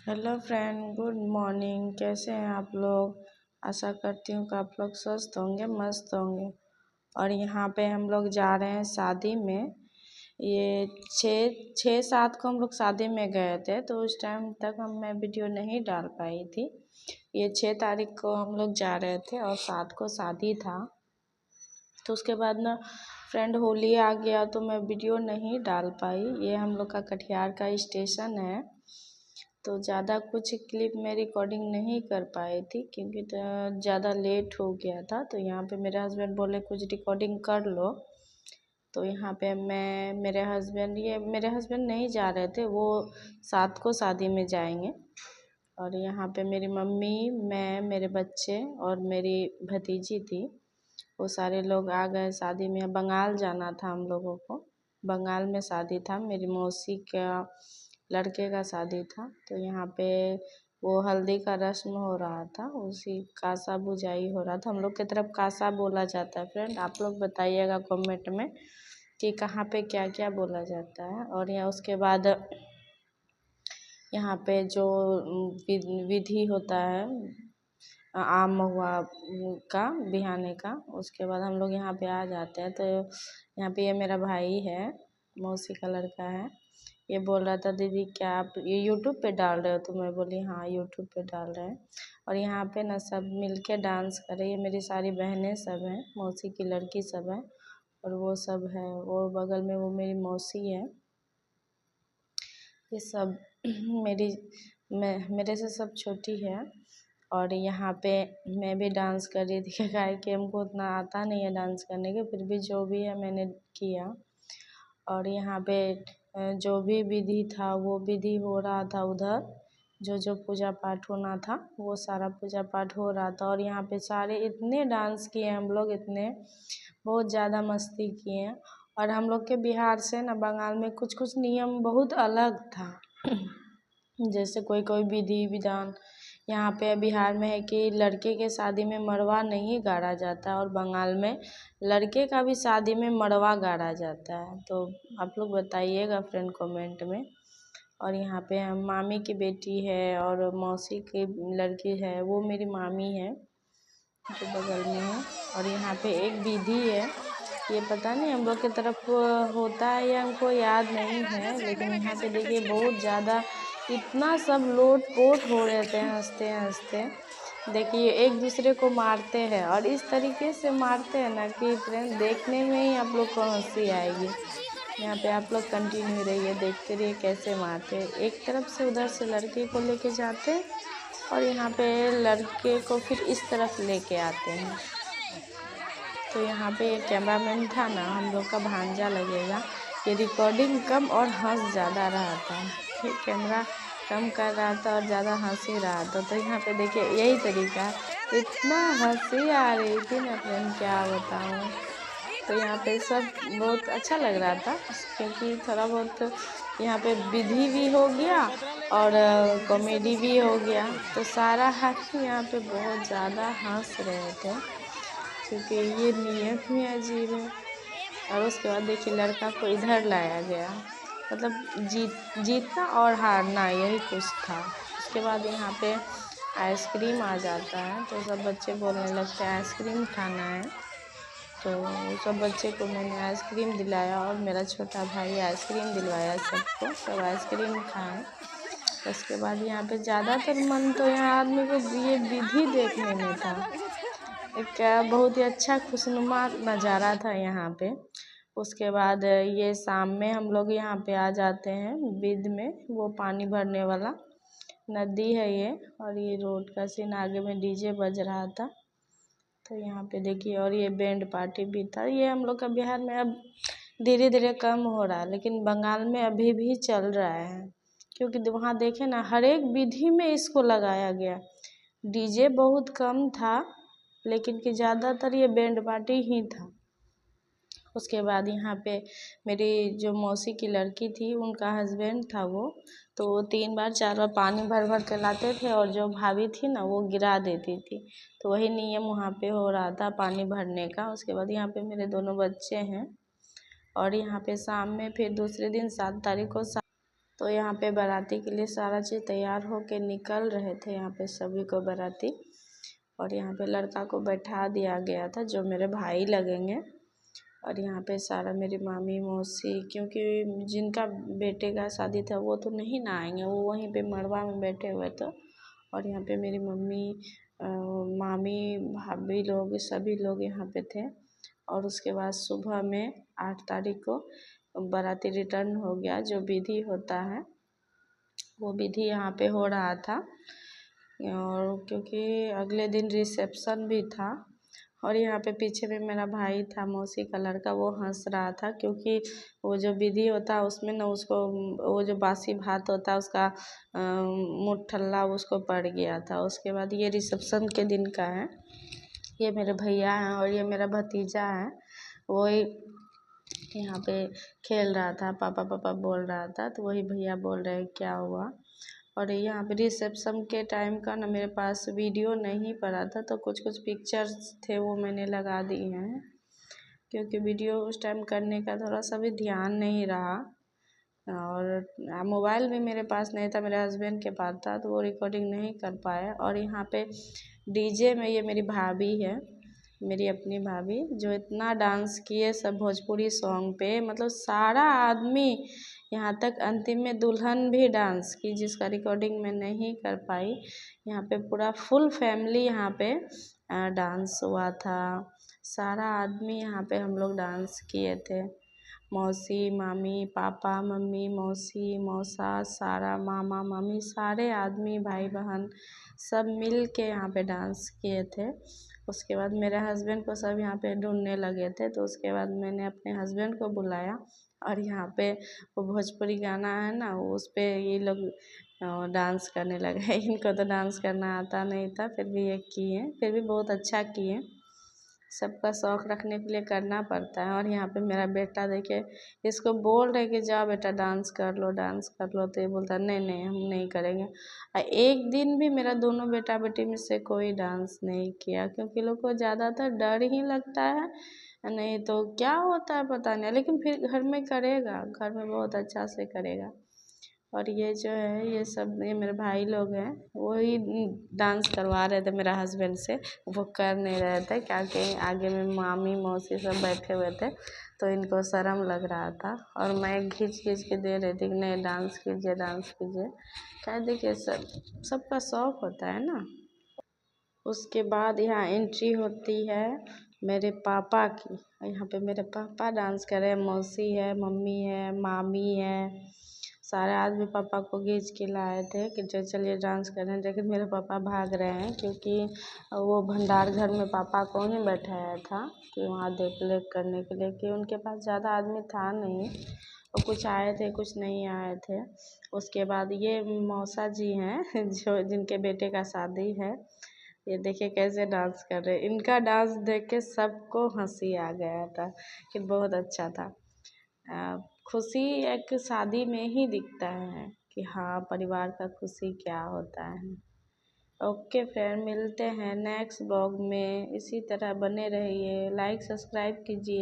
Hello friend, good morning. कैसे हैं आप लोग? आशा करती हूँ कि आप लोग स्वस्थ होंगे, मस्त होंगे। और यहाँ पे हम लोग जा रहे हैं शादी में। ये छः सात को हम लोग शादी में गए थे, तो उस टाइम तक मैं वीडियो नहीं डाल पाई थी। ये 6 तारीख को हम लोग जा रहे थे और 7 को शादी था। तो उसके बाद ना फ्रेंड होली आ गया, तो मैं वीडियो नहीं डाल पाई। ये हम लोग का कटिहार का स्टेशन है, तो ज़्यादा कुछ क्लिप में रिकॉर्डिंग नहीं कर पाई थी क्योंकि ज़्यादा लेट हो गया था। तो यहाँ पे मेरे हस्बैंड बोले कुछ रिकॉर्डिंग कर लो। तो यहाँ पे मेरे हस्बैंड नहीं जा रहे थे, वो 7 को शादी में जाएंगे। और यहाँ पे मेरी मम्मी, मैं, मेरे बच्चे और मेरी भतीजी थी, वो सारे लोग आ गए शादी में। बंगाल जाना था हम लोगों को, बंगाल में शादी था, मेरी मौसी का लड़के का शादी था। तो यहाँ पे वो हल्दी का रस्म हो रहा था, उसी कासा बुझाई हो रहा था। हम लोग की तरफ कासा बोला जाता है फ्रेंड, आप लोग बताइएगा कमेंट में कि कहाँ पे क्या क्या बोला जाता है। और यहाँ उसके बाद यहाँ पे जो विधि होता है आम महुआ का बिहाने का, उसके बाद हम लोग यहाँ पे आ जाते हैं। तो यहाँ पे ये मेरा भाई है, मौसी का लड़का है। ये बोल रहा था दीदी क्या आप ये यूट्यूब पे डाल रहे हो? तो मैं बोली हाँ यूट्यूब पे डाल रहे हैं। और यहाँ पे ना सब मिलके डांस कर रहे हैं। ये मेरी सारी बहनें सब हैं, मौसी की लड़की सब है, और वो सब है। वो बगल में वो मेरी मौसी है। ये सब मेरे से सब छोटी है। और यहाँ पे मैं भी डांस कर रही थी क्या कि हमको उतना आता नहीं है डांस करने के, फिर भी जो भी है मैंने किया। और यहाँ पे जो भी विधि था वो विधि हो रहा था उधर, जो जो पूजा पाठ होना था वो सारा पूजा पाठ हो रहा था। और यहाँ पे सारे इतने डांस किए हम लोग, इतने बहुत ज़्यादा मस्ती किए। और हम लोग के बिहार से ना बंगाल में कुछ कुछ नियम बहुत अलग था। जैसे कोई कोई विधि विधान यहाँ पे बिहार में है कि लड़के के शादी में मड़वा नहीं गाड़ा जाता, और बंगाल में लड़के का भी शादी में मड़वा गाड़ा जाता है। तो आप लोग बताइएगा फ्रेंड कमेंट में। और यहाँ पे हम मामी की बेटी है और मौसी की लड़की है, वो मेरी मामी है जो बगल में है। और यहाँ पे एक विधि है, ये पता नहीं हम लोग की तरफ होता है या हमको याद नहीं है, लेकिन यहाँ पे देखिए बहुत ज़्यादा इतना सब लोट पोट हो रहे थे हंसते हंसते। देखिए एक दूसरे को मारते हैं, और इस तरीके से मारते हैं ना कि फ्रेंड देखने में ही आप लोग को हंसी आएगी। यहाँ पे आप लोग कंटिन्यू रहिए, देखते रहिए कैसे मारते हैं। एक तरफ से उधर से लड़के को लेके जाते हैं, और यहाँ पे लड़के को फिर इस तरफ लेके आते हैं। तो यहाँ पे ये कैमरामैन था ना, हम लोग का भांजा लगेगा, ये रिकॉर्डिंग कम और हंस ज़्यादा रहा था। ये कैमरा कम कर रहा था और ज़्यादा हंस ही रहा था। तो यहाँ पे देखिए यही तरीका, इतना हंसी आ रही थी ना फ्रेंड क्या बताऊँ। तो यहाँ पे सब बहुत अच्छा लग रहा था, क्योंकि थोड़ा बहुत यहाँ पे विधि भी हो गया और कॉमेडी भी हो गया। तो सारा हाथ यहाँ पे बहुत ज़्यादा हंस रहे थे, क्योंकि ये नियत ही अजीब है। और उसके बाद देखिए लड़का को इधर लाया गया, मतलब जीतना और हारना यही कुछ था। उसके बाद यहाँ पे आइसक्रीम आ जाता है, तो सब बच्चे बोलने लगते हैं आइसक्रीम खाना है। तो सब बच्चे को मैंने आइसक्रीम दिलाया, और मेरा छोटा भाई आइसक्रीम दिलवाया सबको, सब आइसक्रीम खाएं। उसके बाद यहाँ पे ज़्यादातर मन तो यहाँ आदमी को ये विधि देखने में था। एक बहुत ही अच्छा खुशनुमा नज़ारा था यहाँ पे। उसके बाद ये शाम में हम लोग यहाँ पे आ जाते हैं बिद में, वो पानी भरने वाला नदी है ये। और ये रोड का सीन, आगे में डीजे बज रहा था। तो यहाँ पे देखिए, और ये बैंड पार्टी भी था। ये हम लोग का बिहार में अब धीरे धीरे कम हो रहा है, लेकिन बंगाल में अभी भी चल रहा है, क्योंकि वहाँ देखे ना हर एक विधि में इसको लगाया गया। डीजे बहुत कम था, लेकिन कि ज़्यादातर ये बैंड पार्टी ही था। उसके बाद यहाँ पे मेरी जो मौसी की लड़की थी, उनका हस्बैंड था वो, तो वो 3 बार 4 बार पानी भर भर के लाते थे, और जो भाभी थी ना वो गिरा देती थी। तो वही नियम वहाँ पे हो रहा था पानी भरने का। उसके बाद यहाँ पे मेरे दोनों बच्चे हैं। और यहाँ पे शाम में फिर दूसरे दिन 7 तारीख को तो यहाँ पे बाराती के लिए सारा चीज़ तैयार हो के निकल रहे थे यहाँ पे सभी को बाराती। और यहाँ पे लड़का को बैठा दिया गया था जो मेरे भाई लगेंगे। और यहाँ पे सारा मेरी मामी मौसी, क्योंकि जिनका बेटे का शादी था वो तो नहीं ना आएंगे, वो वहीं पे मड़वा में बैठे हुए थे। और यहाँ पे मेरी मम्मी मामी भाभी लोग सभी लोग यहाँ पे थे। और उसके बाद सुबह में 8 तारीख को बाराती रिटर्न हो गया। जो विधि होता है वो विधि यहाँ पे हो रहा था। और क्योंकि अगले दिन रिसेप्शन भी था। और यहाँ पे पीछे में मेरा भाई था, मौसी का लड़का, वो हंस रहा था क्योंकि वो जो विधि होता है उसमें ना उसको वो जो बासी भात होता है उसका मुठल्ला उसको पड़ गया था। उसके बाद ये रिसेप्शन के दिन का है। ये मेरे भैया हैं और ये मेरा भतीजा है। वो यहाँ पे खेल रहा था, पापा पापा बोल रहा था, तो वही भैया बोल रहे क्या हुआ। और यहाँ पे रिसेप्शन के टाइम का ना मेरे पास वीडियो नहीं पड़ा था, तो कुछ कुछ पिक्चर्स थे वो मैंने लगा दिए हैं, क्योंकि वीडियो उस टाइम करने का थोड़ा सा भी ध्यान नहीं रहा। और मोबाइल भी मेरे पास नहीं था, मेरे हस्बैंड के पास था, तो वो रिकॉर्डिंग नहीं कर पाया। और यहाँ पे डीजे में ये मेरी भाभी है, मेरी अपनी भाभी, जो इतना डांस किए सब भोजपुरी सॉन्ग पे, मतलब सारा आदमी, यहाँ तक अंतिम में दुल्हन भी डांस की, जिसका रिकॉर्डिंग मैं नहीं कर पाई। यहाँ पे पूरा फुल फैमिली यहाँ पे डांस हुआ था। सारा आदमी यहाँ पे हम लोग डांस किए थे। मौसी मामी पापा मम्मी मौसी मौसा सारा मामा मामी सारे आदमी भाई बहन सब मिल के यहाँ पे डांस किए थे। उसके बाद मेरे हस्बैंड को सब यहाँ पे ढूंढने लगे थे, तो उसके बाद मैंने अपने हस्बैंड को बुलाया। और यहाँ पे वो भोजपुरी गाना है ना, उस पर ये लोग डांस करने लगे। इनको तो डांस करना आता नहीं था, फिर भी ये किए, फिर भी बहुत अच्छा किए। सबका शौक़ रखने के लिए करना पड़ता है। और यहाँ पे मेरा बेटा देखिए, इसको बोल रहे कि जाओ बेटा डांस कर लो डांस कर लो, तो ये बोलता नहीं नहीं हम नहीं करेंगे। एक दिन भी मेरा दोनों बेटा बेटी में से कोई डांस नहीं किया, क्योंकि लोग को ज़्यादातर डर ही लगता है, नहीं तो क्या होता है पता नहीं, लेकिन फिर घर में करेगा, घर में बहुत अच्छा से करेगा। और ये जो है ये सब ये मेरे भाई लोग हैं, वही डांस करवा रहे थे मेरा हस्बैंड से, वो कर नहीं रहे थे क्योंकि आगे में मामी मौसी सब बैठे हुए थे, तो इनको शर्म लग रहा था। और मैं खींच खींच के दे रही थी कि नहीं डांस कीजिए डांस कीजिए। क्या देखिए सबका शौक़ होता है ना। उसके बाद यहाँ एंट्री होती है मेरे पापा की। यहाँ पे मेरे पापा डांस कर रहे हैं, मौसी है मम्मी है मामी है, सारे आदमी पापा को खींच के लाए थे कि जो चलिए डांस कर रहे हैं, लेकिन मेरे पापा भाग रहे हैं क्योंकि वो भंडार घर में पापा को नहीं बैठाया था कि वहाँ देख रेख करने के लिए, कि उनके पास ज़्यादा आदमी था नहीं, वो कुछ आए थे कुछ नहीं आए थे। उसके बाद ये मौसा जी हैं जो जिनके बेटे का शादी है, ये देखिए कैसे डांस कर रहे हैं। इनका डांस देख के सबको हंसी आ गया था कि बहुत अच्छा था। खुशी एक शादी में ही दिखता है कि हाँ परिवार का खुशी क्या होता है। ओके फ्रेंड, मिलते हैं नेक्स्ट ब्लॉग में। इसी तरह बने रहिए, लाइक सब्सक्राइब कीजिए।